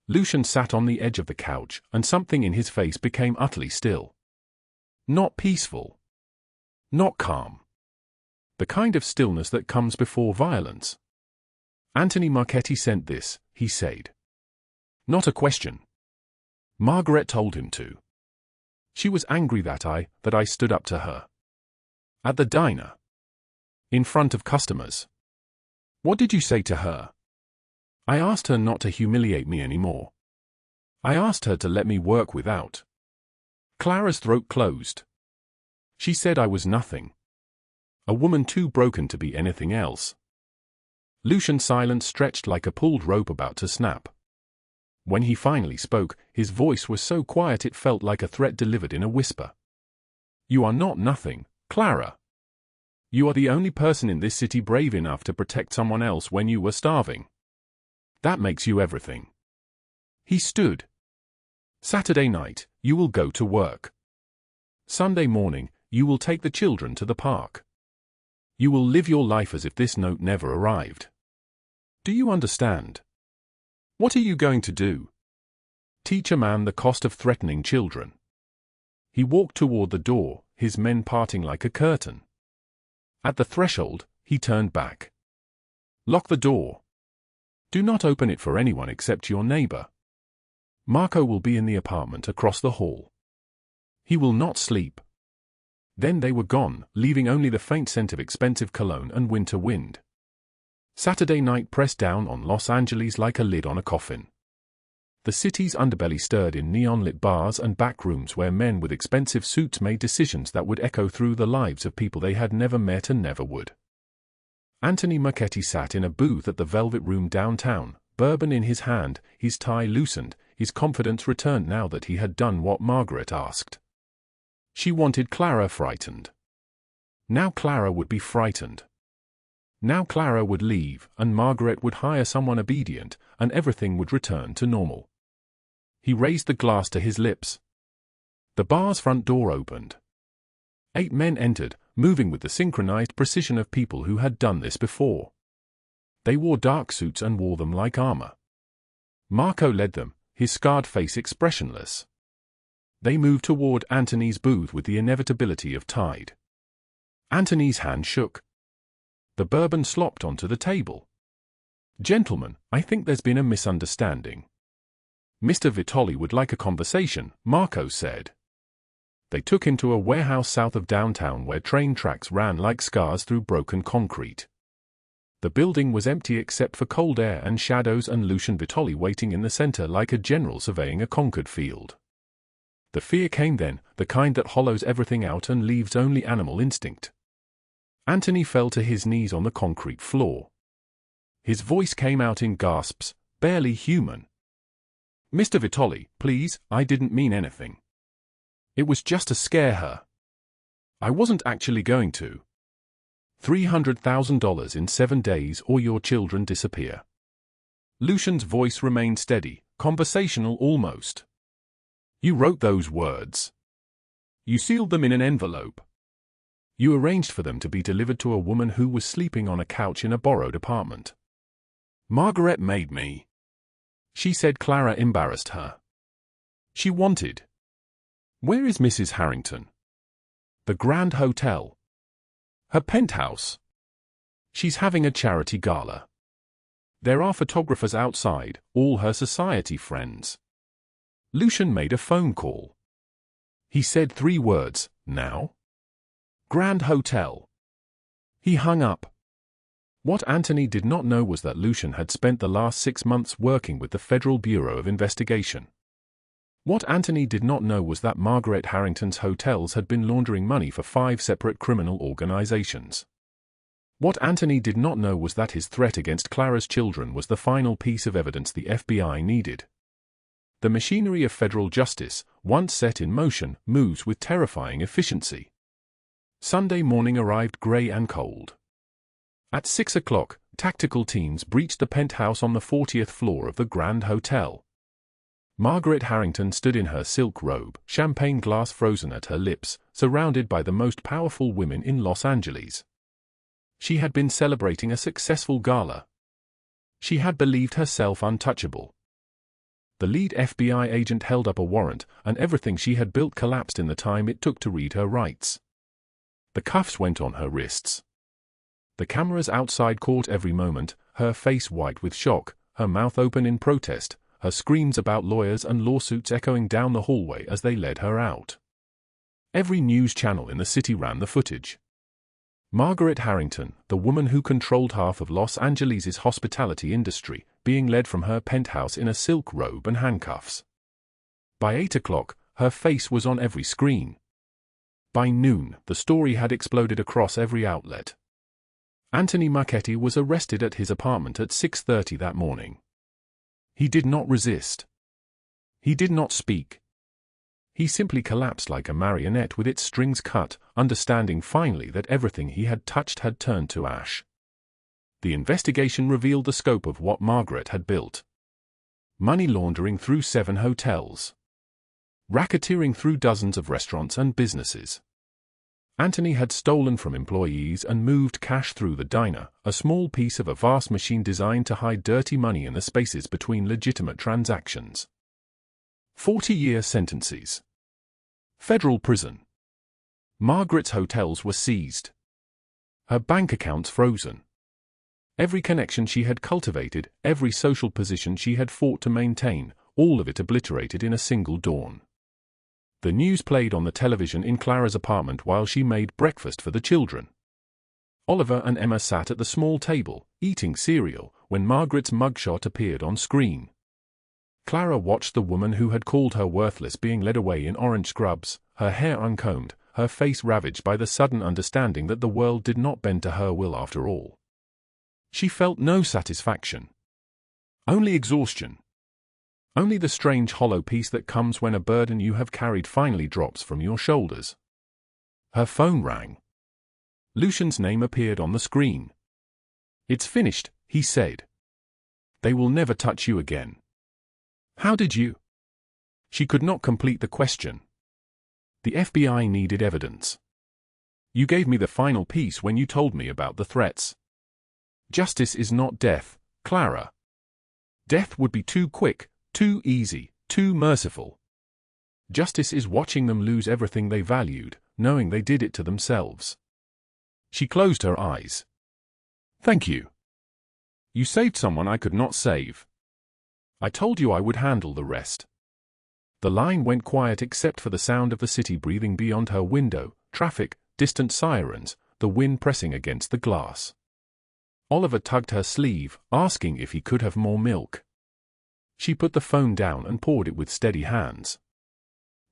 Lucian sat on the edge of the couch, and something in his face became utterly still. Not peaceful. Not calm. The kind of stillness that comes before violence. Anthony Marchetti sent this, he said. Not a question. Margaret told him to. She was angry that I stood up to her. At the diner. In front of customers. What did you say to her? I asked her not to humiliate me anymore. I asked her to let me work without. Clara's throat closed. She said I was nothing. A woman too broken to be anything else. Lucian's silence stretched like a pulled rope about to snap. When he finally spoke, his voice was so quiet it felt like a threat delivered in a whisper. You are not nothing, Clara. You are the only person in this city brave enough to protect someone else when you were starving. That makes you everything. He stood. Saturday night, you will go to work. Sunday morning, you will take the children to the park. You will live your life as if this note never arrived. Do you understand? What are you going to do? Teach a man the cost of threatening children. He walked toward the door, his men parting like a curtain. At the threshold, he turned back. Lock the door. Do not open it for anyone except your neighbor. Marco will be in the apartment across the hall. He will not sleep. Then they were gone, leaving only the faint scent of expensive cologne and winter wind. Saturday night pressed down on Los Angeles like a lid on a coffin. The city's underbelly stirred in neon-lit bars and back rooms where men with expensive suits made decisions that would echo through the lives of people they had never met and never would. Anthony Marchetti sat in a booth at the Velvet Room downtown, bourbon in his hand, his tie loosened, his confidence returned now that he had done what Margaret asked. She wanted Clara frightened. Now Clara would be frightened. Now Clara would leave, and Margaret would hire someone obedient, and everything would return to normal. He raised the glass to his lips. The bar's front door opened. 8 men entered, moving with the synchronized precision of people who had done this before. They wore dark suits and wore them like armor. Marco led them, his scarred face expressionless. They moved toward Anthony's booth with the inevitability of tide. Anthony's hand shook. The bourbon slopped onto the table. "Gentlemen, I think there's been a misunderstanding. Mr. Vitoli would like a conversation," Marco said. They took him to a warehouse south of downtown where train tracks ran like scars through broken concrete. The building was empty except for cold air and shadows and Lucian Vitoli waiting in the center like a general surveying a conquered field. The fear came then, the kind that hollows everything out and leaves only animal instinct. Anthony fell to his knees on the concrete floor. His voice came out in gasps, barely human. "Mr. Vitoli, please, I didn't mean anything. It was just to scare her. I wasn't actually going to. $300,000 in 7 days or your children disappear." Lucian's voice remained steady, conversational almost. "You wrote those words. You sealed them in an envelope. You arranged for them to be delivered to a woman who was sleeping on a couch in a borrowed apartment. Margaret made me." She said Clara embarrassed her. She wanted. "Where is Mrs. Harrington?" "The Grand Hotel. Her penthouse. She's having a charity gala. There are photographers outside, all her society friends." Lucian made a phone call. He said 3 words, "Now?" "Grand Hotel." He hung up. What Anthony did not know was that Lucian had spent the last 6 months working with the Federal Bureau of Investigation. What Anthony did not know was that Margaret Harrington's hotels had been laundering money for 5 separate criminal organizations. What Anthony did not know was that his threat against Clara's children was the final piece of evidence the FBI needed. The machinery of federal justice, once set in motion, moves with terrifying efficiency. Sunday morning arrived gray and cold. At 6 o'clock, tactical teams breached the penthouse on the 40th floor of the Grand Hotel. Margaret Harrington stood in her silk robe, champagne glass frozen at her lips, surrounded by the most powerful women in Los Angeles. She had been celebrating a successful gala. She had believed herself untouchable. The lead FBI agent held up a warrant, and everything she had built collapsed in the time it took to read her rights. The cuffs went on her wrists. The cameras outside caught every moment, her face white with shock, her mouth open in protest, her screams about lawyers and lawsuits echoing down the hallway as they led her out. Every news channel in the city ran the footage. Margaret Harrington, the woman who controlled half of Los Angeles' hospitality industry, being led from her penthouse in a silk robe and handcuffs. By 8 o'clock, her face was on every screen. By noon, the story had exploded across every outlet. Anthony Marchetti was arrested at his apartment at 6:30 that morning. He did not resist. He did not speak. He simply collapsed like a marionette with its strings cut, understanding finally that everything he had touched had turned to ash. The investigation revealed the scope of what Margaret had built. Money laundering through 7 hotels. Racketeering through dozens of restaurants and businesses. Anthony had stolen from employees and moved cash through the diner, a small piece of a vast machine designed to hide dirty money in the spaces between legitimate transactions. 40-year sentences. Federal prison. Margaret's hotels were seized. Her bank accounts frozen. Every connection she had cultivated, every social position she had fought to maintain, all of it obliterated in a single dawn. The news played on the television in Clara's apartment while she made breakfast for the children. Oliver and Emma sat at the small table, eating cereal, when Margaret's mugshot appeared on screen. Clara watched the woman who had called her worthless being led away in orange scrubs, her hair uncombed, her face ravaged by the sudden understanding that the world did not bend to her will after all. She felt no satisfaction. Only exhaustion. Only the strange hollow peace that comes when a burden you have carried finally drops from your shoulders. Her phone rang. Lucian's name appeared on the screen. "It's finished," he said. "They will never touch you again." "How did you?" She could not complete the question. "The FBI needed evidence. You gave me the final piece when you told me about the threats. Justice is not death, Clara. Death would be too quick, too easy, too merciful. Justice is watching them lose everything they valued, knowing they did it to themselves." She closed her eyes. "Thank you. You saved someone I could not save. I told you I would handle the rest." The line went quiet except for the sound of the city breathing beyond her window, traffic, distant sirens, the wind pressing against the glass. Oliver tugged her sleeve, asking if he could have more milk. She put the phone down and poured it with steady hands.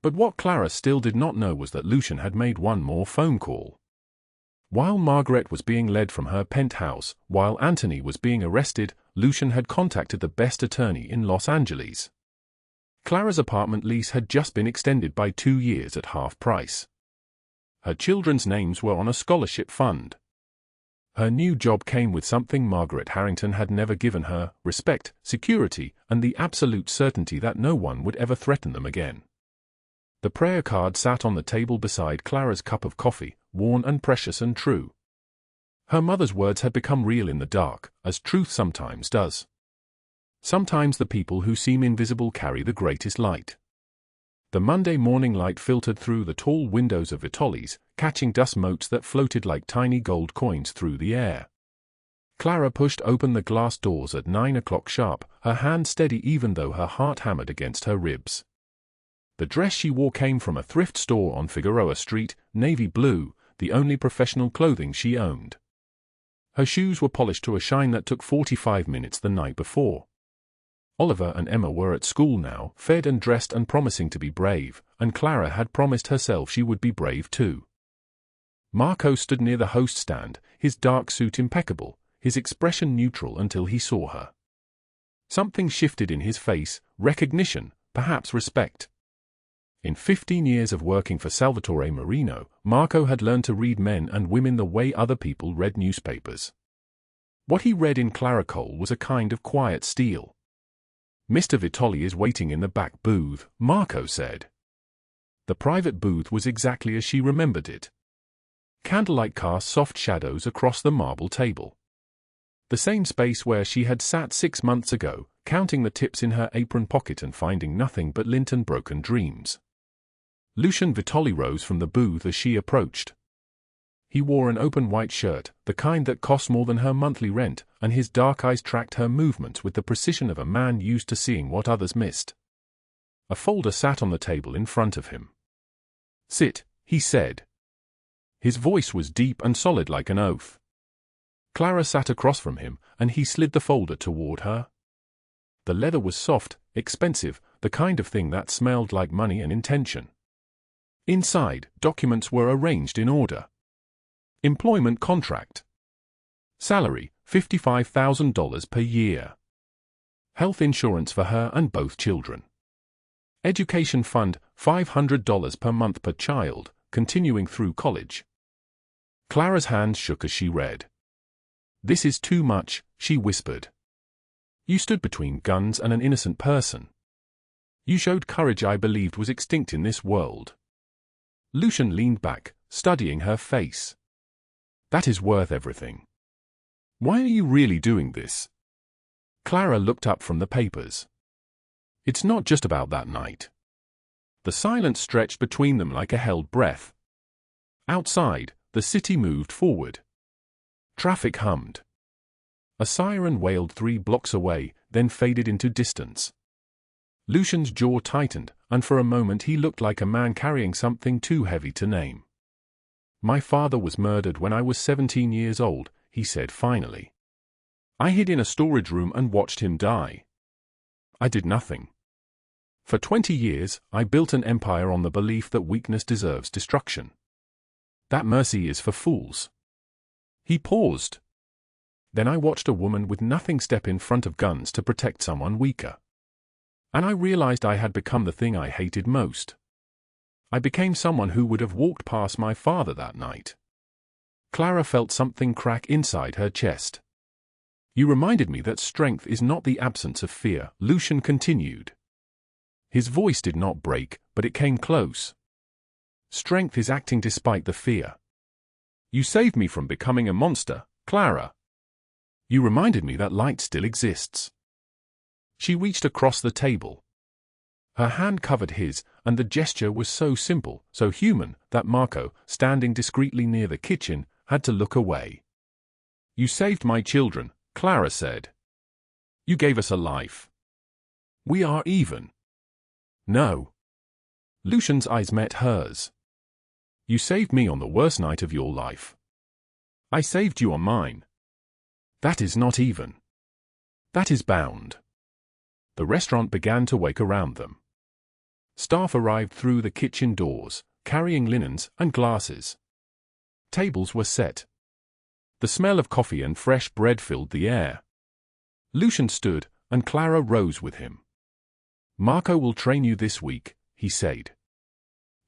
But what Clara still did not know was that Lucian had made one more phone call. While Margaret was being led from her penthouse, while Anthony was being arrested, Lucian had contacted the best attorney in Los Angeles. Clara's apartment lease had just been extended by 2 years at half price. Her children's names were on a scholarship fund. Her new job came with something Margaret Harrington had never given her: respect, security, and the absolute certainty that no one would ever threaten them again. The prayer card sat on the table beside Clara's cup of coffee, worn and precious and true. Her mother's words had become real in the dark, as truth sometimes does. Sometimes the people who seem invisible carry the greatest light. The Monday morning light filtered through the tall windows of Vitoli's, catching dust motes that floated like tiny gold coins through the air. Clara pushed open the glass doors at 9 o'clock sharp, her hand steady even though her heart hammered against her ribs. The dress she wore came from a thrift store on Figueroa Street, navy blue, the only professional clothing she owned. Her shoes were polished to a shine that took 45 minutes the night before. Oliver and Emma were at school now, fed and dressed and promising to be brave, and Clara had promised herself she would be brave too. Marco stood near the host stand, his dark suit impeccable, his expression neutral until he saw her. Something shifted in his face, recognition, perhaps respect. In 15 years of working for Salvatore Marino, Marco had learned to read men and women the way other people read newspapers. What he read in Clara Cole was a kind of quiet steel. "Mr. Vitoli is waiting in the back booth," Marco said. The private booth was exactly as she remembered it. Candlelight cast soft shadows across the marble table. The same space where she had sat 6 months ago, counting the tips in her apron pocket and finding nothing but lint and broken dreams. Lucian Vitoli rose from the booth as she approached. He wore an open white shirt, the kind that cost more than her monthly rent, and his dark eyes tracked her movements with the precision of a man used to seeing what others missed. A folder sat on the table in front of him. "Sit," he said. His voice was deep and solid like an oath. Clara sat across from him, and he slid the folder toward her. The leather was soft, expensive, the kind of thing that smelled like money and intention. Inside, documents were arranged in order. Employment contract. Salary, $55,000 per year. Health insurance for her and both children. Education fund, $500 per month per child, continuing through college. Clara's hands shook as she read. "This is too much," she whispered. "You stood between guns and an innocent person. You showed courage I believed was extinct in this world." Lucian leaned back, studying her face. "That is worth everything. Why are you really doing this?" Clara looked up from the papers. "It's not just about that night." The silence stretched between them like a held breath. Outside, the city moved forward. Traffic hummed. A siren wailed 3 blocks away, then faded into distance. Lucian's jaw tightened, and for a moment he looked like a man carrying something too heavy to name. "My father was murdered when I was 17 years old," he said finally. "I hid in a storage room and watched him die. I did nothing. For 20 years, I built an empire on the belief that weakness deserves destruction. That mercy is for fools." He paused. Then I watched a woman with nothing step in front of guns to protect someone weaker. And I realized I had become the thing I hated most. I became someone who would have walked past my father that night. Clara felt something crack inside her chest. You reminded me that strength is not the absence of fear, Lucian continued. His voice did not break, but it came close. Strength is acting despite the fear. You saved me from becoming a monster, Clara. You reminded me that light still exists. She reached across the table. Her hand covered his, and the gesture was so simple, so human, that Marco, standing discreetly near the kitchen, had to look away. You saved my children, Clara said. You gave us a life. We are even. No. Lucian's eyes met hers. You saved me on the worst night of your life. I saved you on mine. That is not even. That is bound. The restaurant began to wake around them. Staff arrived through the kitchen doors, carrying linens and glasses. Tables were set. The smell of coffee and fresh bread filled the air. Lucian stood, and Clara rose with him. Marco will train you this week, he said.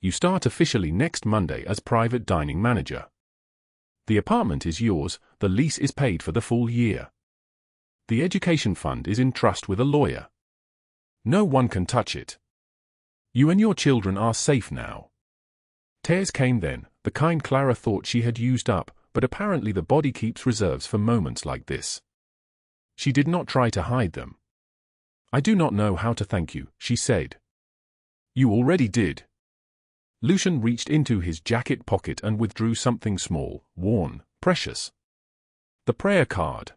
You start officially next Monday as private dining manager. The apartment is yours, the lease is paid for the full year. The education fund is in trust with a lawyer. No one can touch it. You and your children are safe now. Tears came then, the kind Clara thought she had used up, but apparently the body keeps reserves for moments like this. She did not try to hide them. I do not know how to thank you, she said. You already did. Lucian reached into his jacket pocket and withdrew something small, worn, precious. The prayer card.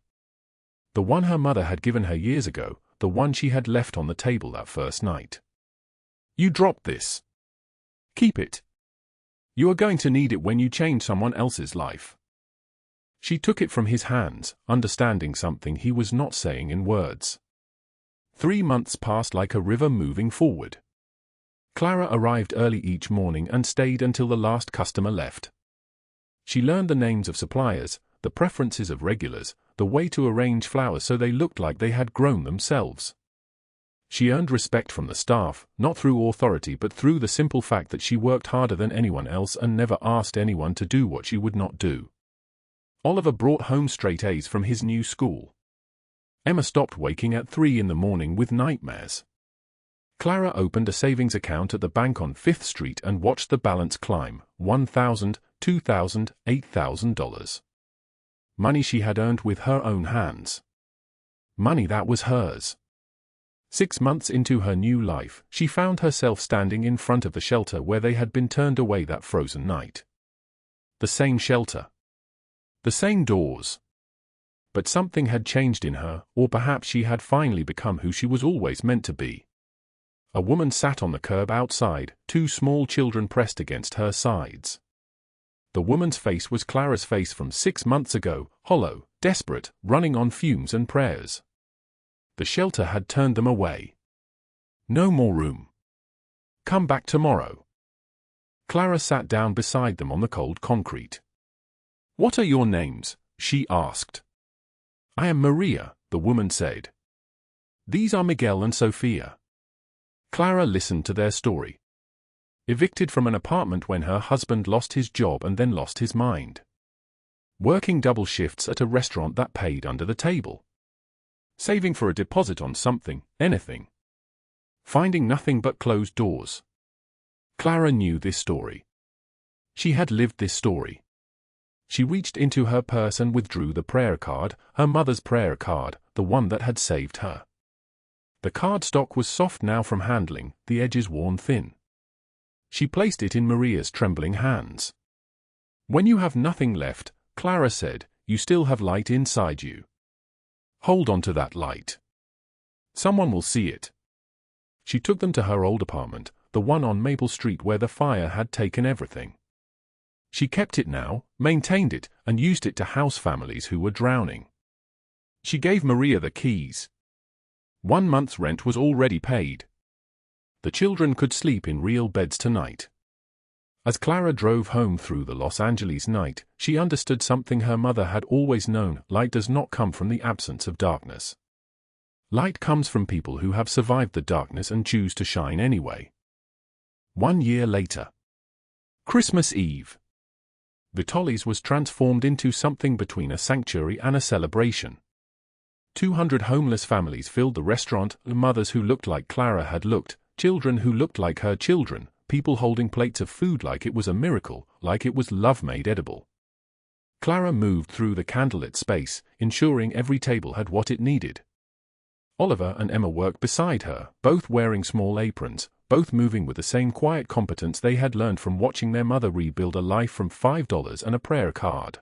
The one her mother had given her years ago, the one she had left on the table that first night. You dropped this. Keep it. You are going to need it when you change someone else's life. She took it from his hands, understanding something he was not saying in words. 3 months passed like a river moving forward. Clara arrived early each morning and stayed until the last customer left. She learned the names of suppliers, the preferences of regulars, the way to arrange flowers so they looked like they had grown themselves. She earned respect from the staff, not through authority but through the simple fact that she worked harder than anyone else and never asked anyone to do what she would not do. Oliver brought home straight A's from his new school. Emma stopped waking at 3 in the morning with nightmares. Clara opened a savings account at the bank on 5th Street and watched the balance climb, $1,000, $2,000, $8,000. Money she had earned with her own hands. Money that was hers. 6 months into her new life, she found herself standing in front of the shelter where they had been turned away that frozen night. The same shelter. The same doors. But something had changed in her, or perhaps she had finally become who she was always meant to be. A woman sat on the curb outside, 2 small children pressed against her sides. The woman's face was Clara's face from 6 months ago, hollow, desperate, running on fumes and prayers. The shelter had turned them away. No more room. Come back tomorrow. Clara sat down beside them on the cold concrete. What are your names? She asked. I am Maria, the woman said. These are Miguel and Sophia. Clara listened to their story. Evicted from an apartment when her husband lost his job and then lost his mind. Working double shifts at a restaurant that paid under the table. Saving for a deposit on something, anything. Finding nothing but closed doors. Clara knew this story. She had lived this story. She reached into her purse and withdrew the prayer card, her mother's prayer card, the one that had saved her. The cardstock was soft now from handling, the edges worn thin. She placed it in Maria's trembling hands. When you have nothing left, Clara said, you still have light inside you. Hold on to that light. Someone will see it. She took them to her old apartment, the one on Maple Street where the fire had taken everything. She kept it now, maintained it, and used it to house families who were drowning. She gave Maria the keys. 1 month's rent was already paid. The children could sleep in real beds tonight. As Clara drove home through the Los Angeles night, she understood something her mother had always known: light does not come from the absence of darkness. Light comes from people who have survived the darkness and choose to shine anyway. 1 year later. Christmas Eve. Vitoli's was transformed into something between a sanctuary and a celebration. 200 homeless families filled the restaurant, mothers who looked like Clara had looked, children who looked like her children, people holding plates of food like it was a miracle, like it was love made edible. Clara moved through the candlelit space, ensuring every table had what it needed. Oliver and Emma worked beside her, both wearing small aprons, both moving with the same quiet competence they had learned from watching their mother rebuild a life from $5 and a prayer card.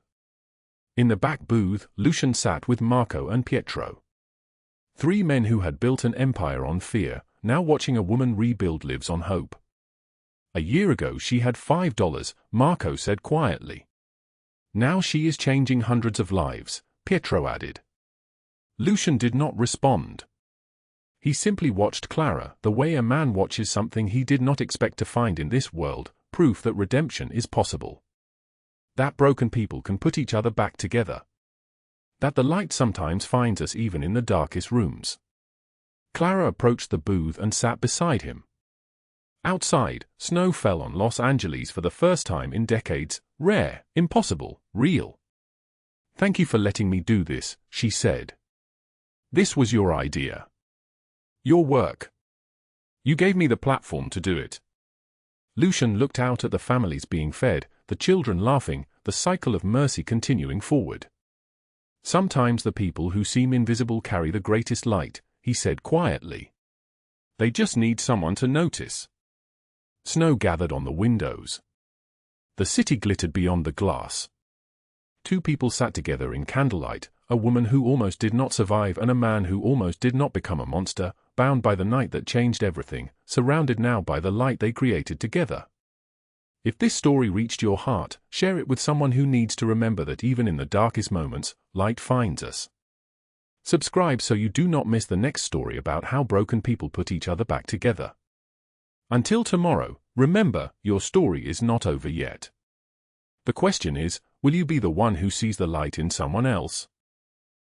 In the back booth, Lucian sat with Marco and Pietro. 3 men who had built an empire on fear, now watching a woman rebuild lives on hope. A year ago she had $5, Marco said quietly. Now she is changing hundreds of lives, Pietro added. Lucian did not respond. He simply watched Clara, the way a man watches something he did not expect to find in this world, proof that redemption is possible. That broken people can put each other back together. That the light sometimes finds us even in the darkest rooms. Clara approached the booth and sat beside him. Outside, snow fell on Los Angeles for the first time in decades, rare, impossible, real. "Thank you for letting me do this," she said. "This was your idea. Your work. You gave me the platform to do it." Lucian looked out at the families being fed, the children laughing, the cycle of mercy continuing forward. "Sometimes the people who seem invisible carry the greatest light," he said quietly. "They just need someone to notice." Snow gathered on the windows. The city glittered beyond the glass. 2 people sat together in candlelight, a woman who almost did not survive and a man who almost did not become a monster, bound by the night that changed everything, surrounded now by the light they created together. If this story reached your heart, share it with someone who needs to remember that even in the darkest moments, light finds us. Subscribe so you do not miss the next story about how broken people put each other back together. Until tomorrow, remember, your story is not over yet. The question is, will you be the one who sees the light in someone else?